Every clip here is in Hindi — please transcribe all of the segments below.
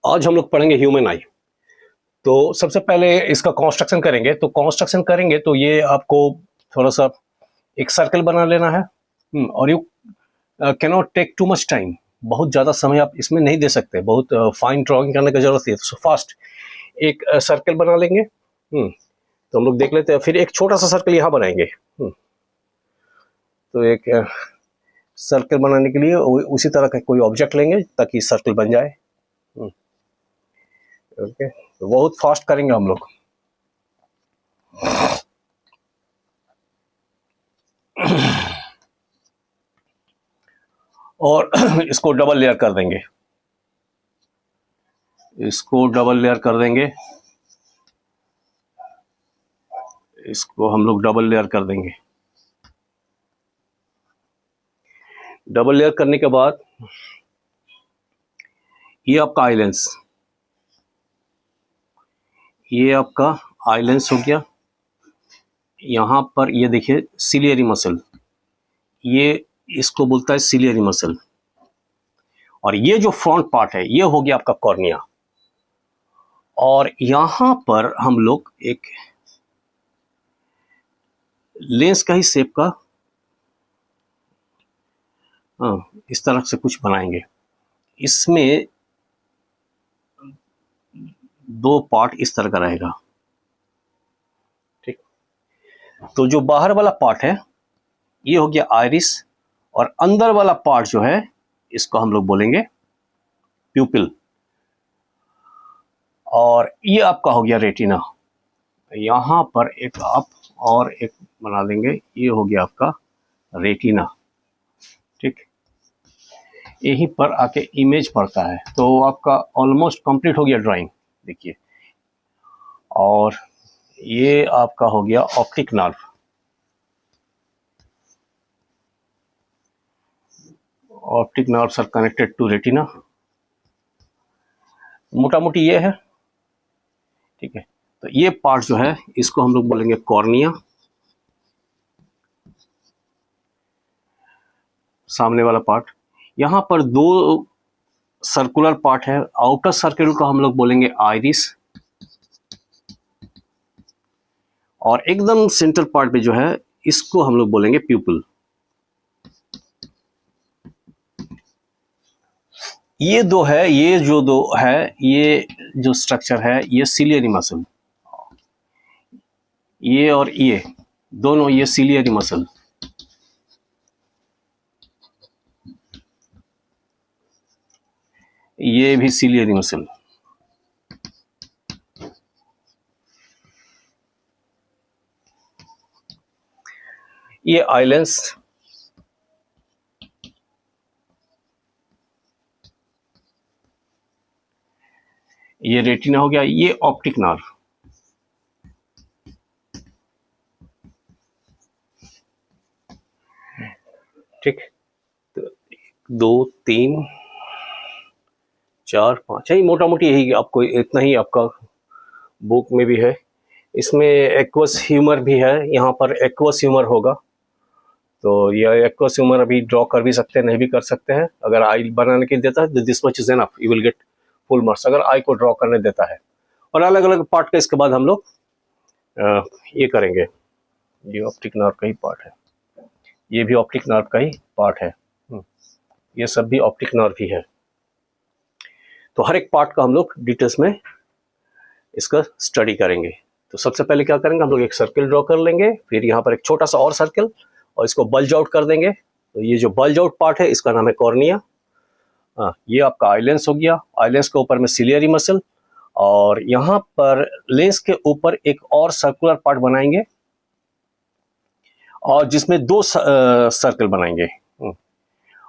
आज हम लोग पढ़ेंगे ह्यूमन आई। तो सबसे पहले इसका कंस्ट्रक्शन करेंगे। तो ये आपको थोड़ा सा एक सर्कल बना लेना है। और you cannot take too much time. बहुत ज़्यादा समय आप इसमें नहीं दे सकते, बहुत फाइन ड्राइंग करने की जरूरत है। तो फास्ट एक सर्कल बना लेंगे। तो हम लोग देख लेते हैं। फिर एक छोटा सा सर्कल यहाँ बनाएंगे। तो एक सर्कल बनाने के लिए उसी तरह का कोई ऑब्जेक्ट लेंगे ताकि सर्कल बन जाए। ओके, तो बहुत फास्ट करेंगे हम लोग। और इसको डबल लेयर कर देंगे। इसको हम लोग डबल लेयर कर देंगे। डबल लेयर करने के बाद ये आपका आई लेंस हो गया। यहाँ पर ये देखिए सिलियरी मसल, ये इसको बोलता है सिलियरी मसल। और ये जो फ्रंट पार्ट है ये हो गया आपका कॉर्निया। और यहाँ पर हम लोग एक लेंस का ही शेप का इस तरह से कुछ बनाएंगे। इसमें दो पार्ट इस तरह का रहेगा। ठीक, तो जो बाहर वाला पार्ट है ये हो गया आइरिस, और अंदर वाला पार्ट जो है इसको हम लोग बोलेंगे प्यूपिल। और ये आपका हो गया रेटिना। यहाँ पर एक अप और एक बना देंगे, ये हो गया आपका रेटिना। ठीक, यहीं पर आके इमेज पड़ता है। तो आपका ऑलमोस्ट कंप्लीट हो गया ड्राइंग, देखिए। और ये आपका हो गया optic nerve. Optic nerves are connected to retina. मोटा मोटी ये है। ठीक है, तो ये पार्ट जो है इसको हम लोग बोलेंगे कॉर्निया। सामने वाला पार्ट, यहाँ पर दो सर्कुलर पार्ट है। आउटर सर्कल को हम लोग बोलेंगे आइरिस, और एकदम सेंटर पार्ट पे जो है इसको हम लोग बोलेंगे प्यूपिल। ये दो है, ये जो स्ट्रक्चर है ये सिलियरी मसल। ये और ये दोनों, ये सिलियरी मसल। ये भी सिलियरी मसल। ये आइलेंस, ये रेटिना हो गया। ये ऑप्टिक नर्व। ठीक, तो 2 3 4 5 यही मोटा मोटी यही आपको इतना ही आपका बुक में भी है। इसमें एक्वस ह्यूमर भी है, यहाँ पर एक्वस ह्यूमर होगा। तो ये एक्वस ह्यूमर अभी ड्रॉ कर भी सकते हैं, नहीं भी कर सकते हैं। अगर आई बनाने के देता है तो this much is enough, you will get full marks अगर आई को ड्रॉ करने देता है। और अलग अलग पार्ट का इसके बाद हम लोग ये करेंगे। ये ऑप्टिक नर्व का ही पार्ट है, ये भी ऑप्टिक नर्व का ही पार्ट है। ये सब भी ऑप्टिक नर्व ही है। तो हर एक पार्ट का हम लोग डिटेल्स में इसका स्टडी करेंगे। तो सबसे पहले क्या करेंगे, हम लोग एक सर्कल ड्रॉ कर लेंगे। फिर यहाँ पर एक छोटा सा और सर्कल, और इसको बल्ज आउट कर देंगे। तो ये जो बल्ज आउट पार्ट है इसका नाम है कॉर्निया। ये आपका आई लेंस हो गया। आई लेंस के ऊपर में सिलियरी मसल, और यहाँ पर लेंस के ऊपर एक और सर्कुलर पार्ट बनाएंगे, और जिसमें दो सर्कल बनाएंगे।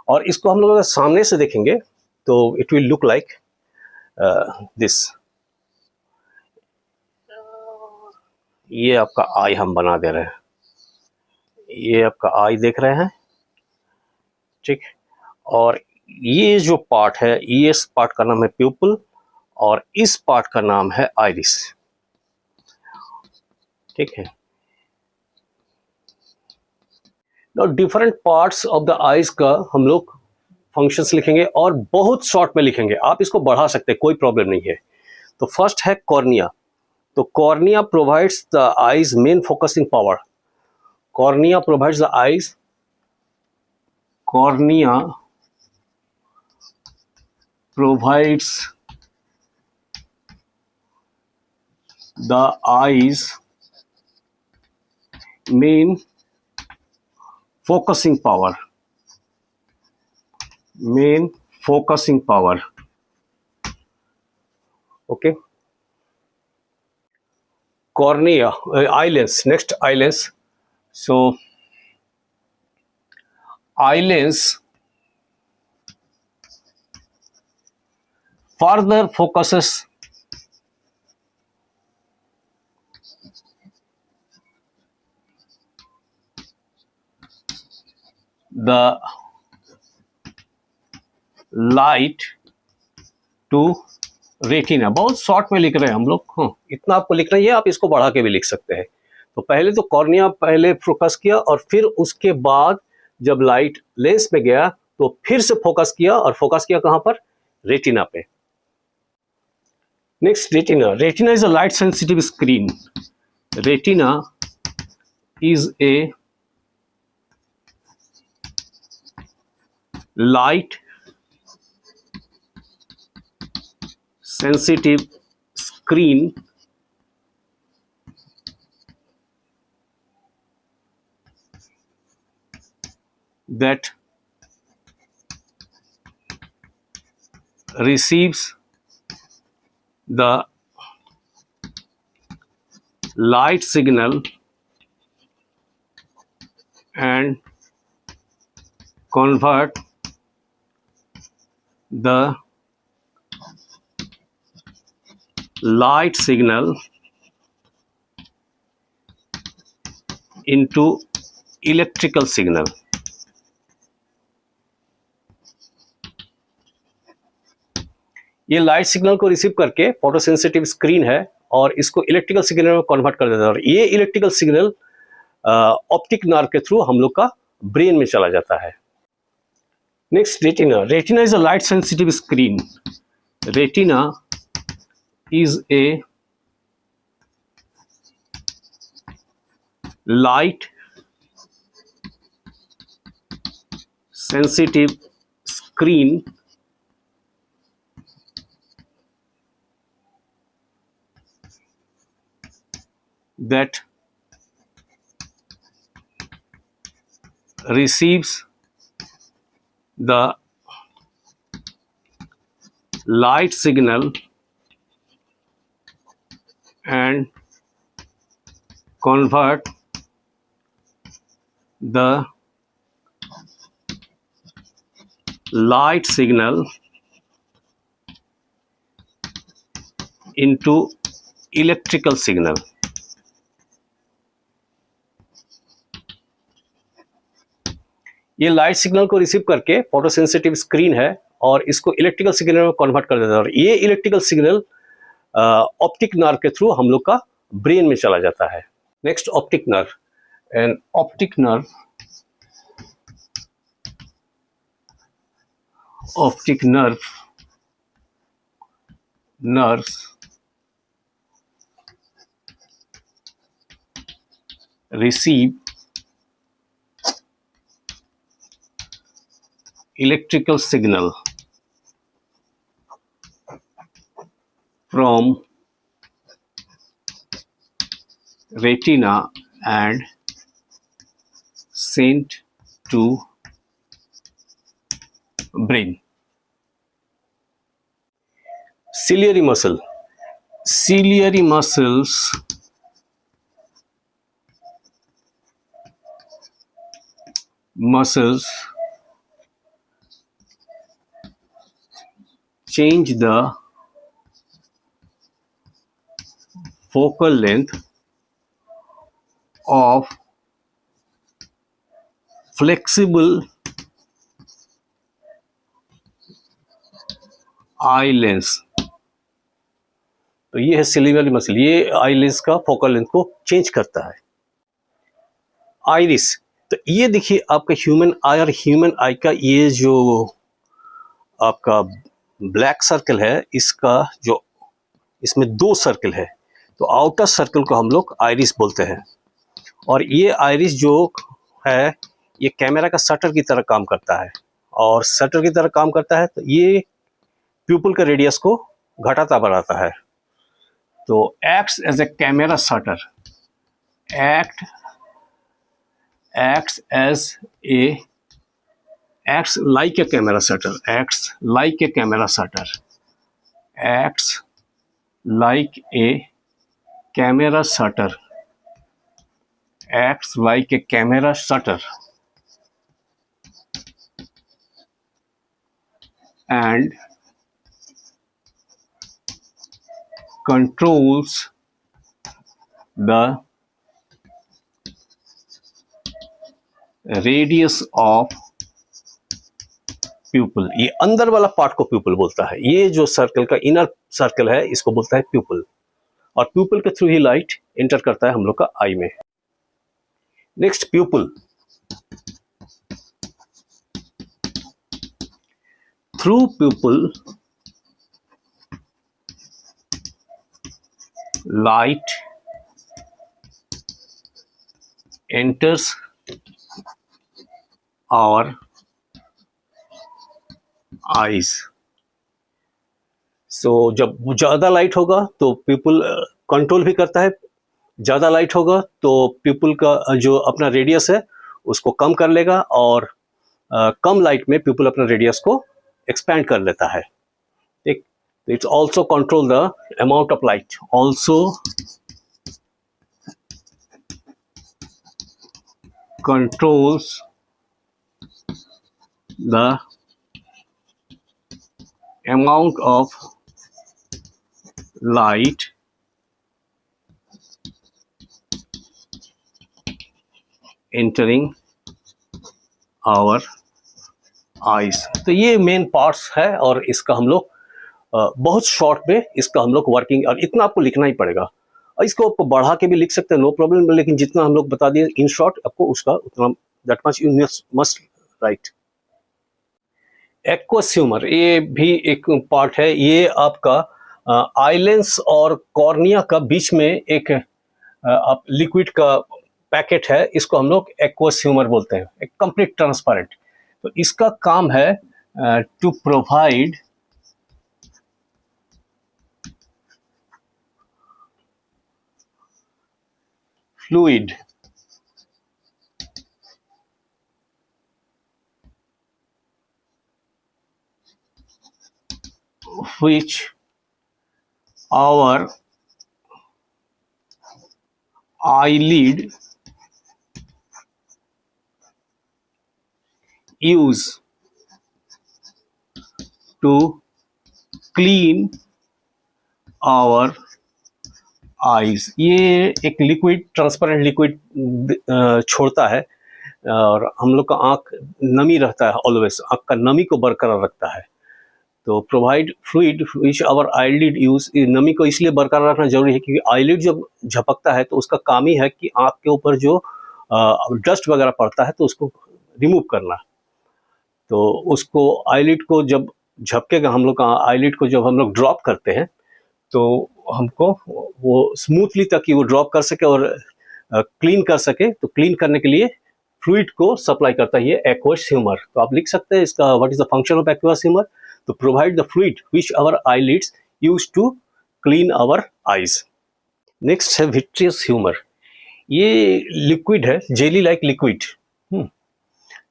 और इसको हम लोग अगर सामने से देखेंगे तो it will look like this. ये आपका आई हम बना दे रहे हैं, ये आपका आई देख रहे हैं। ठीक, और ये जो पार्ट है, ये इस पार्ट का नाम है प्यूपिल, और इस पार्ट का नाम है आइरिस। ठीक है, different parts of the eyes का हम लोग फंक्शंस लिखेंगे और बहुत शॉर्ट में लिखेंगे, आप इसको बढ़ा सकते हैं, कोई प्रॉब्लम नहीं है। तो फर्स्ट है कॉर्निया। तो cornea provides the eyes main focusing power. Cornea provides the eyes, cornea provides the eyes main focusing power, main focusing power. Okay, cornea, eye lens. Next, eye lens. So eye lens further focuses the light to retina. बहुत शॉर्ट में लिख रहे हैं हम लोग, हाँ इतना आपको लिखना ही है, आप इसको बढ़ा के भी लिख सकते हैं। तो पहले तो कॉर्निया पहले फोकस किया और फिर उसके बाद जब लाइट लेंस में गया तो फिर से फोकस किया, और फोकस किया कहाँ पर? रेटिना पे। Next, retina. Retina is a light sensitive screen. Retina is a light sensitive screen that receives the light signal and convert the light signal into electrical signal। ये लाइट सिग्नल को रिसीव करके फोटोसेंसिटिव स्क्रीन है और इसको इलेक्ट्रिकल सिग्नल में कन्वर्ट कर देता है, और ये इलेक्ट्रिकल सिग्नल ऑप्टिक नर्व के थ्रू हम लोग का ब्रेन में चला जाता है। Next, retina. Retina is a light sensitive screen. Retina is a light sensitive screen that receives the light signal and convert the light signal into electrical signal। ये लाइट सिग्नल को रिसीव करके फोटोसेंसिटिव स्क्रीन है और इसको इलेक्ट्रिकल सिग्नल में कन्वर्ट कर देता है, और ये इलेक्ट्रिकल सिग्नल ऑप्टिक नर्व के थ्रू हम लोग का ब्रेन में चला जाता है। Next, optic nerve. And optic nerve, optic nerves receive electrical signal from retina and sent to brain। Ciliary muscle। Ciliary muscles change the focal length of flexible eye lens। तो ये है सिलियरी मसल, ये आई लेंस का फोकल लेंथ को चेंज करता है। आइरिस, तो ये देखिए आपका ह्यूमन आई और ह्यूमन आई का ये जो आपका ब्लैक सर्कल है, इसका जो इसमें 2 सर्कल है, तो आउटर सर्कल को हम लोग आइरिस बोलते हैं। और ये आइरिस जो है ये कैमरा का शटर की तरह काम करता है, और शटर की तरह काम करता है तो ये प्यूपल के रेडियस को घटाता बढ़ाता है। तो acts as a camera shutter, acts as a acts like a camera shutter, acts like a camera shutter, acts like a camera shutter, acts like a camera shutter, and controls the radius of pupil. ये अंदर वाला पार्ट को प्यूपल बोलता है, ये जो सर्कल का इनर सर्कल है इसको बोलता है प्यूपल, और प्यूपल के थ्रू ही लाइट एंटर करता है हम लोग का आई में। Next pupil, through pupil light enters our eyes. So जब ज़्यादा लाइट होगा तो पीपल कंट्रोल भी करता है, ज़्यादा लाइट होगा तो पीपल का जो अपना रेडियस है उसको कम कर लेगा, और कम लाइट में पीपल अपना रेडियस को एक्सपैंड कर लेता है। ठीक, it's also control the amount of light, also controls the amount of light entering our eyes। तो ये मेन पार्ट्स है, और इसका हम लोग बहुत शॉर्ट में इसका हम लोग वर्किंग, और इतना आपको लिखना ही पड़ेगा, और इसको आपको बढ़ा के भी लिख सकते हैं, नो प्रॉब्लम, लेकिन जितना हम लोग बता दिए इन शॉर्ट आपको उसका उतना, that much you must write. Aqueous humour, ये भी एक पार्ट है, ये आपका आईलेंस और कॉर्निया का बीच में एक आप लिक्विड का पैकेट है, इसको हम लोग एक्वस ह्यूमर बोलते हैं, एक कंप्लीट ट्रांसपेरेंट। तो इसका काम है to provide fluid which our eyelid use to clean our eyes। ये एक लिक्विड, ट्रांसपेरेंट लिक्विड छोड़ता है, और हम लोग का आँख नमी रहता है, ऑलवेज आँख का नमी को बरकरार रखता है। तो provide fluid which our eyelid use, नमी को इसलिए बरकरार रखना जरूरी है क्योंकि आईलिड जब झपकता है तो उसका काम ही है कि आँख के ऊपर जो डस्ट वगैरह पड़ता है तो उसको रिमूव करना। तो उसको आईलिड को जब झपकेगा, हम लोग का आईलिड को जब हम लोग ड्रॉप करते हैं तो हमको वो स्मूथली ताकि वो ड्रॉप कर सके और क्लीन कर सके, तो क्लीन करने के लिए फ्लूइड को सप्लाई करता है ये एक्वस ह्यूमर। तो आप लिख सकते हैं इसका what is the function of aqueous humour, तो provide the fluid which our eyelids use to clean our eyes. Next है विट्रियस ह्यूमर, ये लिक्विड है, जेली लाइक लिक्विड,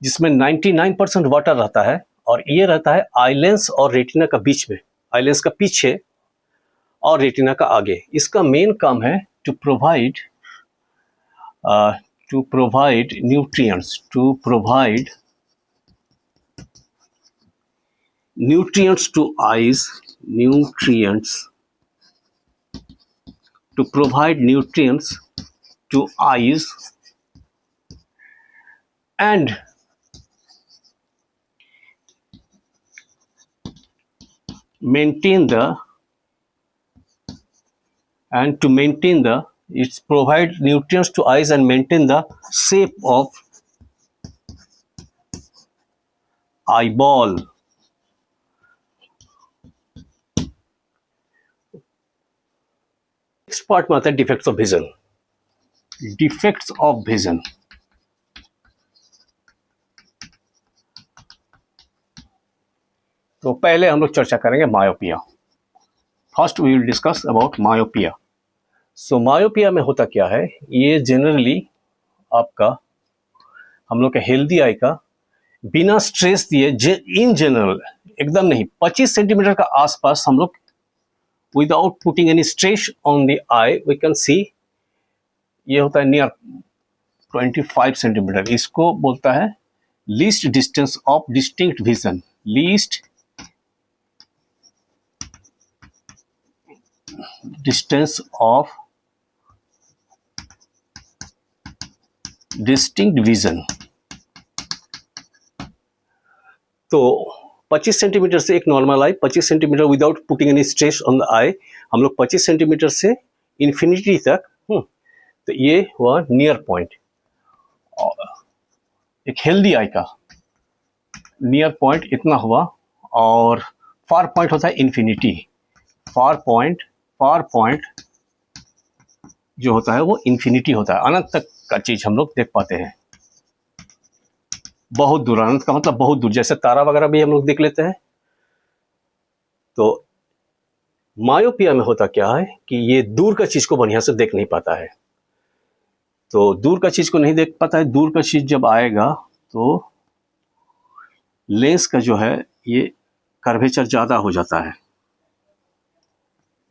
जिसमें 99% वाटर रहता है, और ये रहता है आईलेंस और रेटिना का बीच में, आईलेंस का पीछे और रेटिना का आगे। इसका मेन काम है to provide nutrients, to provide nutrients to eyes, to provide nutrients to eyes and maintain the it's provide nutrients to eyes and maintain the shape of eyeball, next part में आता है defects of vision. Defects of vision, तो पहले हम लोग चर्चा करेंगे myopia. First we will discuss about myopia. So myopia में होता क्या है, ये जनरली आपका हम लोग के हेल्दी आई का बिना स्ट्रेस दिए इन जनरल एकदम नहीं 25 सेंटीमीटर का आसपास हम लोग without putting any stress on the eye we can see, ये होता है नियर 25 सेंटीमीटर। इसको बोलता है least distance of distinct vision. Least distance of distinct vision. तो 25 सेंटीमीटर से एक normal eye, 25 centimetre without putting any stress on the eye, हम लोग 25 सेंटीमीटर से इन्फिनिटी तक, तो ये हुआ नियर पॉइंट। एक हेल्दी आई का नियर पॉइंट इतना हुआ, और फार पॉइंट होता है इन्फिनिटी। फार पॉइंट जो होता है वो इन्फिनिटी होता है, अनंत तक का चीज हम लोग देख पाते हैं। बहुत दूर, अनंत का मतलब बहुत दूर, जैसे तारा वगैरह भी हम लोग देख लेते हैं। तो मायोपिया में होता क्या है कि ये दूर का चीज को बढ़िया से देख नहीं पाता है। तो दूर का चीज को नहीं देख पाता है, दूर का चीज जब आएगा तो लेंस का जो है ये कर्वेचर ज्यादा हो जाता है।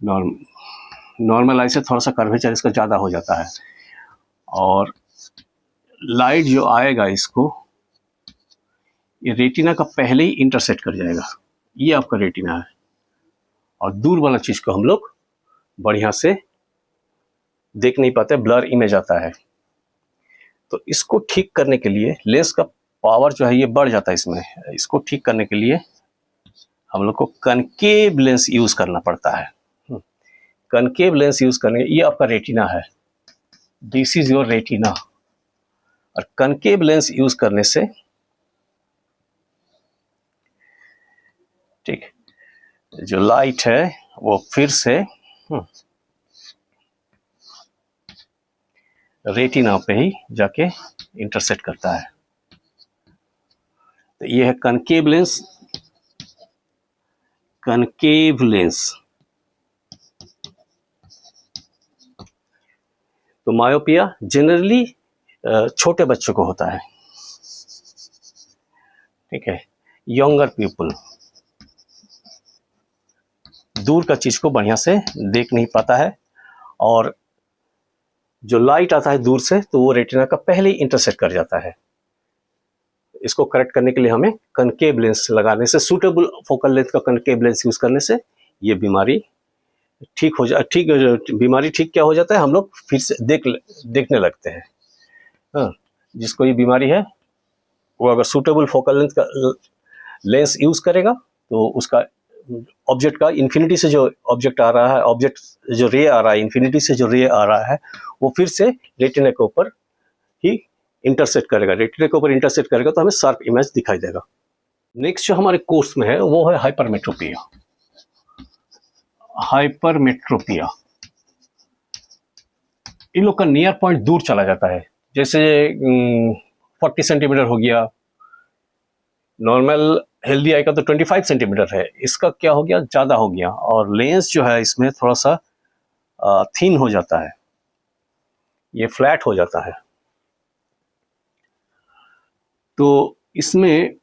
नॉर्मल आई से थोड़ा सा कर्वेचर इसका ज्यादा हो जाता है, और लाइट जो आएगा इसको ये रेटिना का पहले ही इंटरसेक्ट कर जाएगा। ये आपका रेटिना है, और दूर वाला चीज को हम लोग बढ़िया से देख नहीं पाते, ब्लर इमेज आता है। तो इसको ठीक करने के लिए लेंस का पावर जो है ये बढ़ जाता है इसमें। इसको ठीक करने के लिए हम लोग को कनकेव लेंस यूज करना पड़ता है। कनकेव लेंस यूज करने, ये आपका रेटिना है, दिस इज योर रेटिना। और कनकेव लेंस यूज करने से, ठीक, जो लाइट है वो फिर से रेटिना पे ही जाके इंटरसेक्ट करता है। तो ये है कनकेव लेंस। कनकेव लेंस, तो मायोपिया जनरली छोटे बच्चों को होता है, ठीक है, यंगर पीपल दूर का चीज को बढ़िया से देख नहीं पाता है, और जो लाइट आता है दूर से तो वो रेटिना का पहले ही इंटरसेक्ट कर जाता है। इसको करेक्ट करने के लिए हमें कनकेव लेंस लगाने से, सूटेबल फोकल लेंथ का कनकेव लेंस यूज करने से ये बीमारी ठीक हो जा ठीक बीमारी ठीक क्या हो जाता है, हम लोग फिर से देखने लगते हैं। हाँ, जिसको ये बीमारी है वो अगर सूटेबल फोकल लेंथ का लेंस यूज करेगा तो उसका ऑब्जेक्ट का इन्फिनिटी से जो ऑब्जेक्ट आ रहा है, ऑब्जेक्ट जो रे आ रहा है, इन्फिनिटी से जो रे आ रहा है वो फिर से रेटिना के ऊपर ही इंटरसेक्ट करेगा। रेटिना के ऊपर इंटरसेक्ट करेगा तो हमें शार्प इमेज दिखाई देगा। नेक्स्ट जो हमारे कोर्स में है वो है हाइपरमेट्रोपिया। हाइपरमेट्रोपिया, इन लोग का नियर पॉइंट दूर चला जाता है, जैसे 40 सेंटीमीटर हो गया। नॉर्मल हेल्दी आई का तो 25 सेंटीमीटर है, इसका क्या हो गया, ज्यादा हो गया, और लेंस जो है इसमें थोड़ा सा थिन हो जाता है, ये फ्लैट हो जाता है। तो इसमें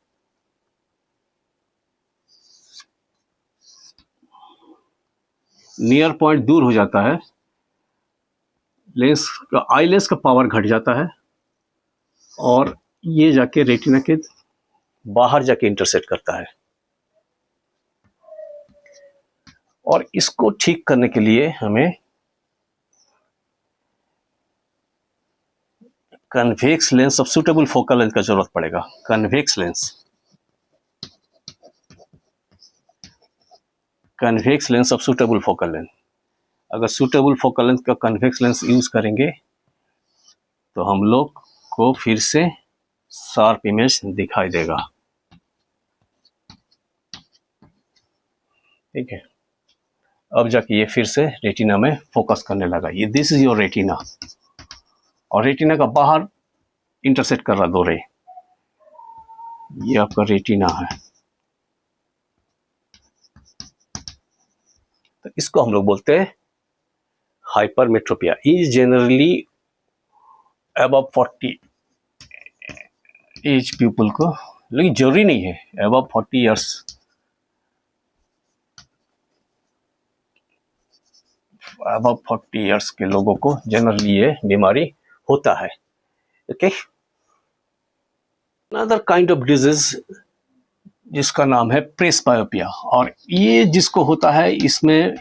नियर पॉइंट दूर हो जाता है, लेंस का आई लेंस का पावर घट जाता है, और ये जाके रेटिना के बाहर जाके इंटरसेक्ट करता है। और इसको ठीक करने के लिए हमें convex lens of suitable focal length का जरूरत पड़ेगा। Convex lens, convex lens of suitable focal length. अगर सूटेबल फोकल लेंथ का कन्वेक्स लेंस यूज करेंगे तो हम लोग को फिर से शार्प इमेज दिखाई देगा, ठीक है। अब जाके ये फिर से रेटिना में फोकस करने लगा। ये दिस इज योर रेटिना, और रेटिना का बाहर इंटरसेक्ट कर रहा दो रे। ये आपका रेटिना है। तो इसको हम लोग बोलते हैं hypermetropia. Is generally above 40 age people को, लेकिन जरूरी नहीं है अबव 40 ईयर्स। अबव 40 ईयर्स के लोगों को जनरली ये बीमारी होता है। Okay, another kind of disease जिसका नाम है प्रेसबायोपिया, और ये जिसको होता है इसमें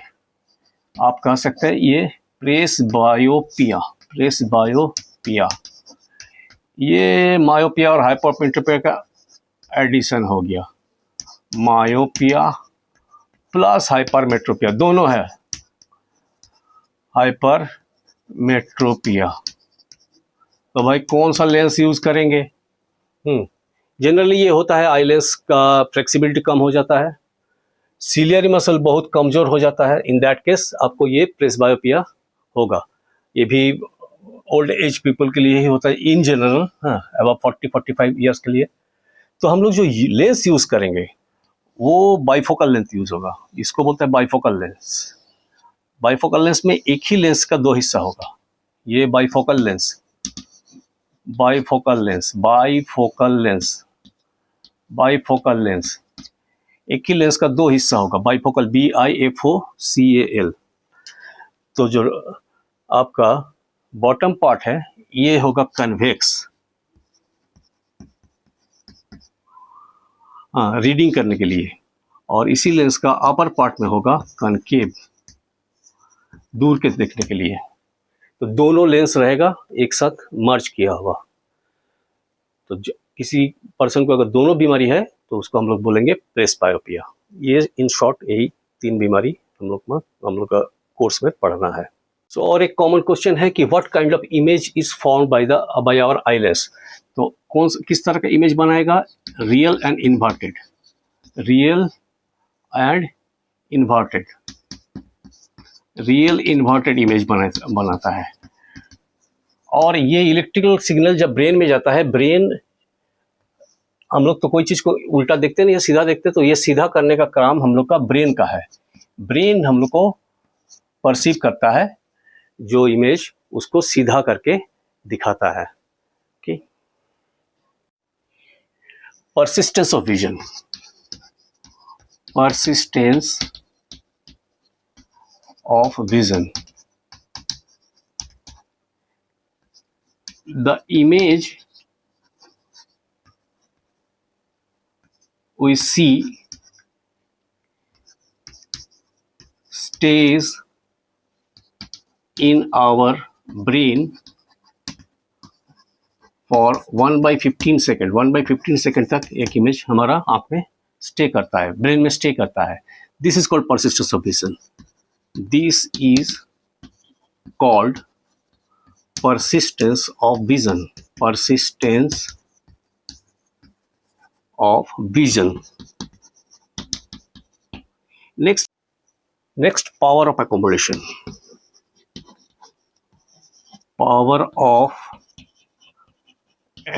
आप कह सकते हैं ये प्रेसबायोपिया। प्रेसबायोपिया ये मायोपिया और हाइपरमेट्रोपिया का एडिशन हो गया। मायोपिया प्लस हाइपरमेट्रोपिया दोनों है। हाइपरमेट्रोपिया तो भाई कौन सा लेंस यूज करेंगे? जनरली ये होता है आई लेंस का फ्लेक्सिबिलिटी कम हो जाता है, सिलियरी मसल बहुत कमजोर हो जाता है। इन दैट केस आपको ये प्रेसबायोपिया होगा। ये भी ओल्ड एज पीपल के लिए ही होता है इन जनरल, अबव 40-45 ईयर्स के लिए। तो हम लोग जो लेंस यूज करेंगे वो बाइफोकल लेंस यूज होगा। इसको बोलते हैं बाइफोकल लेंस। बाइफोकल लेंस में एक ही लेंस का दो हिस्सा होगा। ये bifocal lens, bifocal lens, bifocal lens, bifocal lens, एक ही लेंस का दो हिस्सा होगा। Bifocal, BIFOCAL। तो जो आपका बॉटम पार्ट है ये होगा कन्वेक्स, रीडिंग करने के लिए, और इसी लेंस का अपर पार्ट में होगा कनकेव, दूर के देखने के लिए। तो दोनों लेंस रहेगा एक साथ मर्ज किया हुआ। तो किसी पर्सन को अगर दोनों बीमारी है तो उसको हम लोग बोलेंगे प्रेसबायोपिया। ये इन शॉर्ट यही तीन बीमारी हम लोग का कोर्स में पढ़ना है। सो और एक कॉमन क्वेश्चन है कि what kind of image is form by our eye lens. तो किस तरह का इमेज बनाएगा? Real and inverted, real and inverted, real inverted image बनाता है। और ये इलेक्ट्रिकल सिग्नल जब ब्रेन में जाता है, ब्रेन, हम लोग तो कोई चीज को उल्टा देखते नहीं, सीधा देखते, तो ये सीधा करने का काम हम लोग का ब्रेन का है। ब्रेन हम लोग को परसीव करता है जो इमेज, उसको सीधा करके दिखाता है। Okay, persistence of vision, persistence of vision. The image we see stays in our brain for 1/15 second. 1/15 second तक एक इमेज हमारा आँख में स्टे करता है, ब्रेन में स्टे करता है। This is called persistence of vision. This is called persistence of vision, persistence of vision. Next, power of accommodation. Power of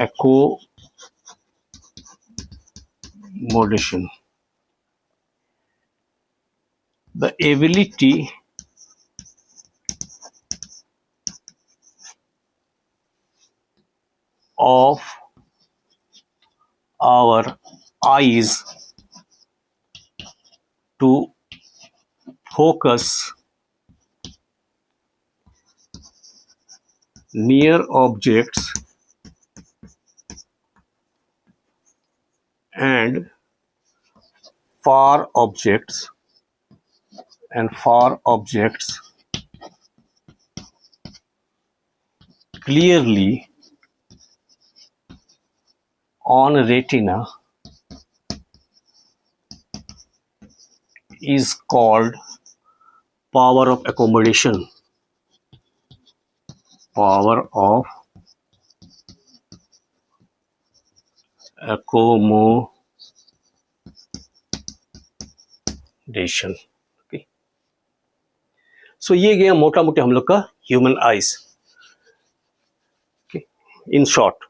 accommodation, the ability of our eyes to focus near objects and far objects clearly on retina is called power of accommodation. Power of accommodation. Okay. सो ये गया मोटा मोटी हम लोग का ह्यूमन आइज इन शॉर्ट।